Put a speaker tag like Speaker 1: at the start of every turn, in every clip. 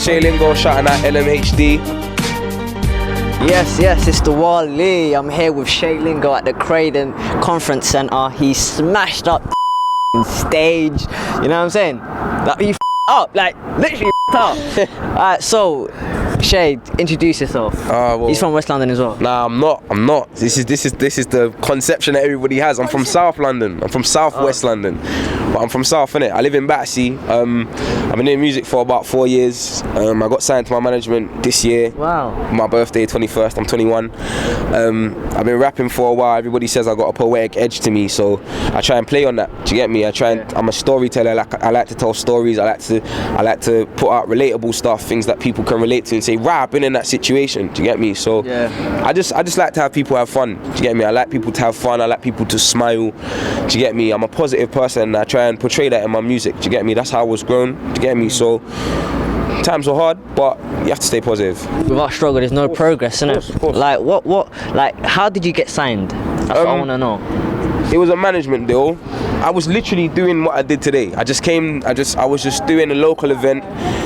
Speaker 1: Shay Lingo shouting at NMHD.
Speaker 2: Yes, it's the Wally. I'm here with Shay Lingo at the Craden Conference Centre. He smashed up the stage. You know what I'm saying? Like, he up, like literally up. Alright, so Shay, introduce yourself.
Speaker 1: Well,
Speaker 2: he's from West London as well.
Speaker 1: Nah, I'm not. This is the conception that everybody has. I'm from South London. I'm from South West London, but I'm from South, innit? I live in Battersea. I've been doing music for about 4 years. I got signed to my management this year.
Speaker 2: Wow.
Speaker 1: My birthday, 21st. I'm 21. I've been rapping for a while. Everybody says I got a poetic edge to me, so I try and play on that. Do you get me? I'm a storyteller. I like to tell stories. I like to put out relatable stuff, things that people can relate to, and say, "Right, I've been in that situation." Do you get me? So I just like to have people have fun. Do you get me? I like people to have fun. I like people to smile. Do you get me? I'm a positive person, and I try and portray that in my music. Do you get me? That's how I was grown. Do you get me? So times are hard, but you have to stay positive.
Speaker 2: Without struggle, there's no progress, innit?
Speaker 1: Of course.
Speaker 2: Like like how did you get signed? That's what I wanna know.
Speaker 1: It was a management deal. I was literally doing what I did today. I was just doing a local event.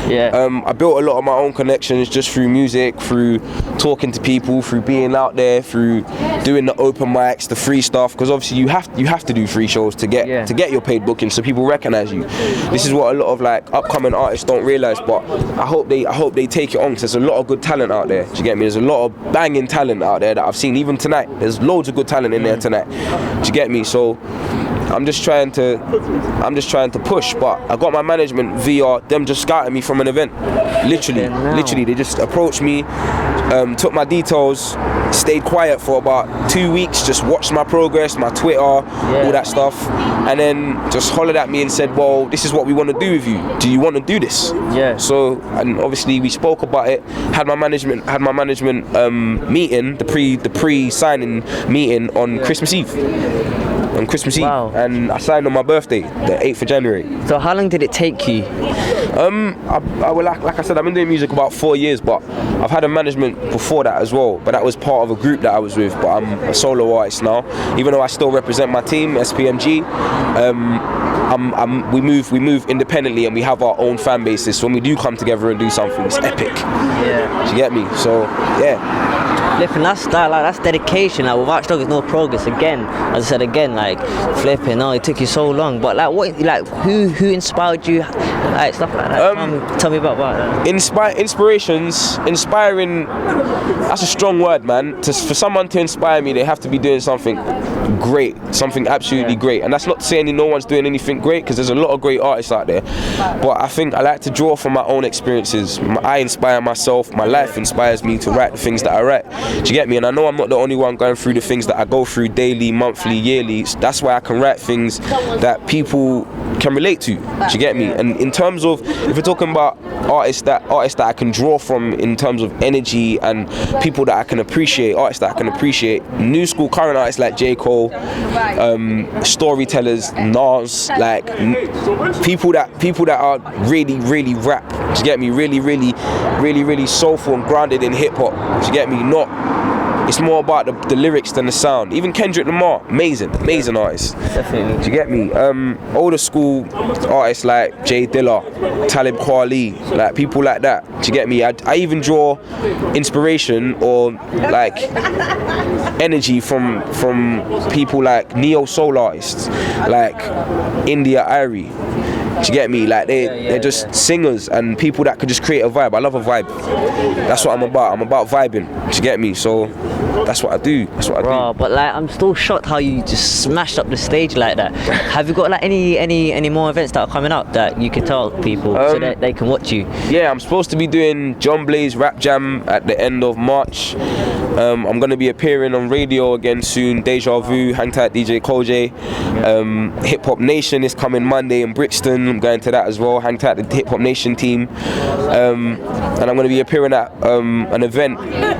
Speaker 2: Yeah.
Speaker 1: I built a lot of my own connections just through music, through talking to people, through being out there, through doing the open mics, the free stuff. Because obviously you have to do free shows to get your paid booking, so people recognize you. This is what a lot of like upcoming artists don't realize, but I hope they take it on, because there's a lot of good talent out there. Do you get me? There's a lot of banging talent out there that I've seen even tonight. There's loads of good talent in there tonight. Do you get me? So I'm just trying to push, but I got my management via them just scouting me from an event. Literally, they just approached me, took my details, stayed quiet for about 2 weeks, just watched my progress, my Twitter, all that stuff, and then just hollered at me and said, "Well, this is what we want to do with you. Do you want to do this?"
Speaker 2: Yeah.
Speaker 1: So, and obviously we spoke about it. Had my management meeting, the pre-signing meeting on Christmas Eve.
Speaker 2: Wow.
Speaker 1: And I signed on my birthday, the 8th of January.
Speaker 2: So how long did it take you?
Speaker 1: Like I said, I've been doing music about 4 years, but I've had a management before that as well. But that was part of a group that I was with. But I'm a solo artist now, even though I still represent my team, SPMG. We move independently, and we have our own fan bases. So when we do come together and do something, it's epic.
Speaker 2: Yeah.
Speaker 1: Do you get me? So yeah.
Speaker 2: Flipping, that's dedication. Like without struggle, there's no progress. Again, as I said again, like flipping. No, it took you so long. But who inspired you? Like stuff like that. Tell me about that. Inspiring.
Speaker 1: That's a strong word, man. For someone to inspire me, they have to be doing something great, something absolutely great. And that's not saying no one's doing anything great, because there's a lot of great artists out there. But I think I like to draw from my own experiences. I inspire myself. My life inspires me to write the things that I write. Do you get me? And I know I'm not the only one going through the things that I go through daily, monthly, yearly. That's why I can write things that people can relate to. Do you get me? And in terms of, if we're talking about artists that I can draw from in terms of energy and people that I can appreciate, artists that I can appreciate, new school current artists like J. Cole, storytellers, Nas, like people that are really rap. Do you get me? Really soulful and grounded in hip hop. Do you get me? It's more about the lyrics than the sound. Even Kendrick Lamar, amazing artist.
Speaker 2: Definitely.
Speaker 1: Do you get me? Older school artists like Jay Dilla, Talib Kweli, like people like that. Do you get me? I even draw inspiration or like energy from people like neo soul artists, like India Irie. Do you get me? Like they're just singers and people that can just create a vibe. I love a vibe. That's what I'm about. I'm about vibing. Do you get me? So that's what I do. Bro,
Speaker 2: but like I'm still shocked how you just smashed up the stage like that. Have you got like any more events that are coming up that you can tell people so that they can watch you?
Speaker 1: Yeah, I'm supposed to be doing John Blaze Rap Jam at the end of March. I'm going to be appearing on radio again soon. Deja Vu, Hang Tight DJ Koj. Hip Hop Nation is coming Monday in Brixton. I'm going to that as well. Hang tight, the Hip Hop Nation team. And I'm going to be appearing at an event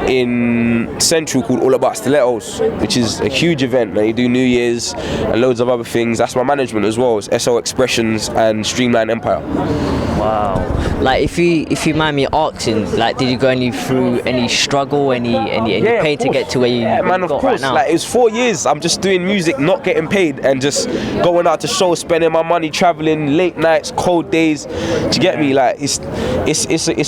Speaker 1: in Central called called All About Stilettos, which is a huge event. They do New Year's and loads of other things. That's my management as well. It's SO Expressions and Streamline Empire.
Speaker 2: Wow. Like, if you mind me asking, like, did you go through any struggle, any pain to get to where you
Speaker 1: man, of
Speaker 2: got
Speaker 1: course.
Speaker 2: right now?
Speaker 1: Like, it was 4 years. I'm just doing music, not getting paid, and just going out to shows, spending my money, traveling, late nights, cold days. Do you get me? Like, it's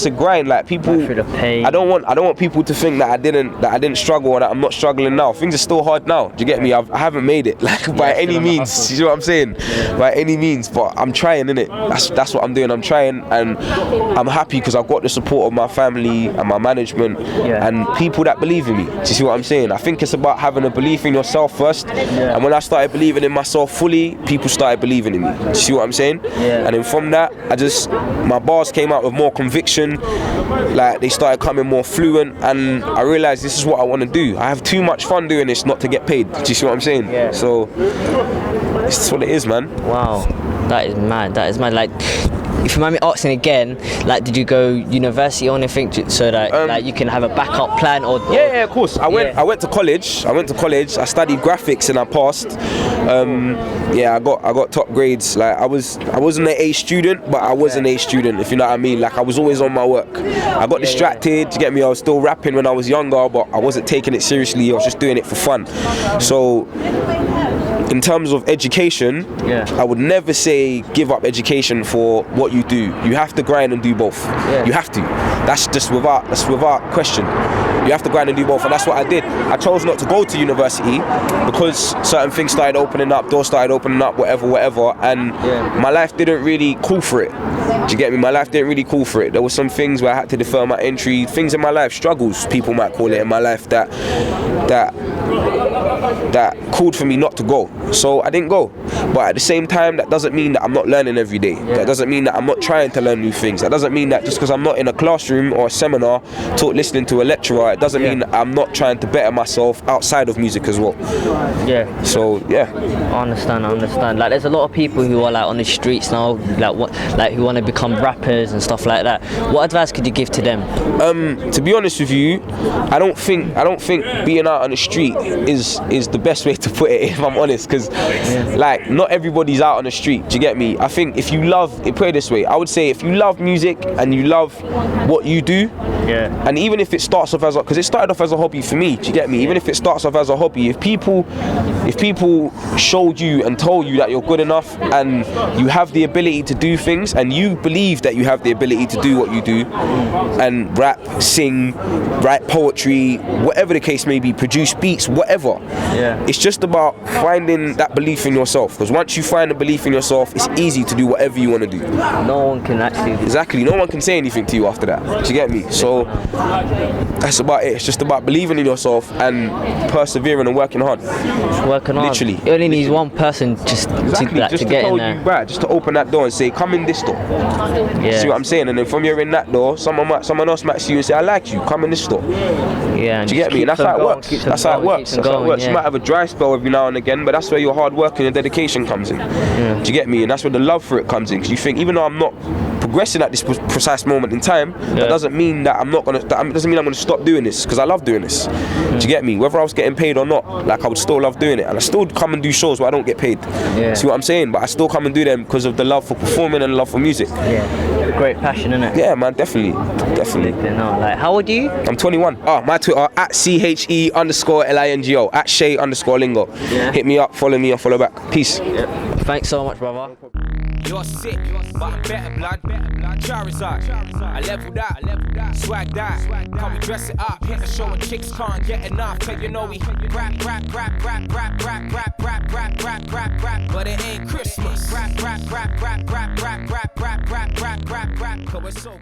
Speaker 1: a grind. Like, people.
Speaker 2: Through the pain.
Speaker 1: I don't want people to think that I didn't struggle or that I'm not struggling now. Things are still hard now. Do you get me? I haven't made it, like, by any means. You know what I'm saying? Yeah. By any means, but I'm trying, innit? That's what I'm doing. I'm trying, and I'm happy because I've got the support of my family and my management and people that believe in me. Do you see what I'm saying? I think it's about having a belief in yourself first, and when I started believing in myself fully, people started believing in me. Do you see what I'm saying? And then from that, my bars came out with more conviction. Like, they started coming more fluent, and I realized this is what I want to do. I have too much fun doing this not to get paid. Do you see what I'm saying? Yeah. So it's what it is, man.
Speaker 2: Wow, that is mad. Like, if you mind me asking again, like, did you go university or anything so that like you can have a backup plan? Or
Speaker 1: yeah, of course. I went to college. I studied graphics and I passed. I got top grades. Like, I wasn't an A student, but I was an A student, if you know what I mean. Like, I was always on my work. I got distracted. You get me? I was still rapping when I was younger, but I wasn't taking it seriously. I was just doing it for fun. So, in terms of education, I would never say give up education for what you do. You have to grind and do both. You have to. That's without question. You have to grind and do both, and that's what I did. I chose not to go to university because certain things started opening up, doors started opening up, whatever, and my life didn't really call for it. Do you get me? My life didn't really call for it. There were some things where I had to defer my entry, things in my life, struggles, people might call it in my life, that called for me not to go. So I didn't go. But at the same time, that doesn't mean that I'm not learning every day. That doesn't mean that I'm not trying to learn new things. That doesn't mean that just because I'm not in a classroom or a seminar listening to a lecturer, it doesn't mean that I'm not trying to better myself outside of music as well. So I
Speaker 2: understand. Like, there's a lot of people who are like on the streets now, who want to become rappers and stuff like that. What advice could you give to them?
Speaker 1: To be honest with you, I don't think being out on the street is the best way to put it, if I'm honest, because like, not everybody's out on the street. Do you get me? I think if you love it, put it this way, I would say if you love music and you love what you do, and even if it starts off because it started off as a hobby for me, do you get me? Even if it starts off as a hobby, if people showed you and told you that you're good enough and you have the ability to do things, and you believe that you have the ability to do what you do, and rap, sing, write poetry, whatever the case may be, produce beats, whatever, it's just about finding that belief in yourself, because once you find the belief in yourself, it's easy to do whatever you want to do.
Speaker 2: No one can actually do.
Speaker 1: Exactly, no one can say anything to you after that. Do you get me? So that's about it. It's just about believing in yourself and persevering and working hard. Literally.
Speaker 2: It only needs one person just to get in there.
Speaker 1: Right, just to open that door and say, come in this door. See what I'm saying? And then from you're in that door, someone else might see you and say, I like you, come in this door. Do you get me? And that's how it works. That's how it works. You might have a dry spell every now and again, but that's where your hard work and your dedication comes in. Do you get me? And that's where the love for it comes in. Because you think, even though I'm not progressing at this precise moment in time, that doesn't mean that I'm gonna stop doing this, because I love doing this. Do you get me? Whether I was getting paid or not, like, I would still love doing it, and I still come and do shows where I don't get paid. See what I'm saying? But I still come and do them because of the love for performing and the love for music.
Speaker 2: Great passion, innit?
Speaker 1: Yeah, man, definitely.
Speaker 2: Like, how old are you?
Speaker 1: I'm 21. My Twitter at CHE_LINGO at Shay_Lingo. Hit me up, follow me, and follow back. Peace.
Speaker 2: Thanks so much, brother.
Speaker 3: You're sick, but I'm better, blood. Charizard, I leveled out, swagged out. How we dress it up, hit a show and chicks can't get enough. Cause you know we rap, but it ain't Christmas. Rap, cause we're so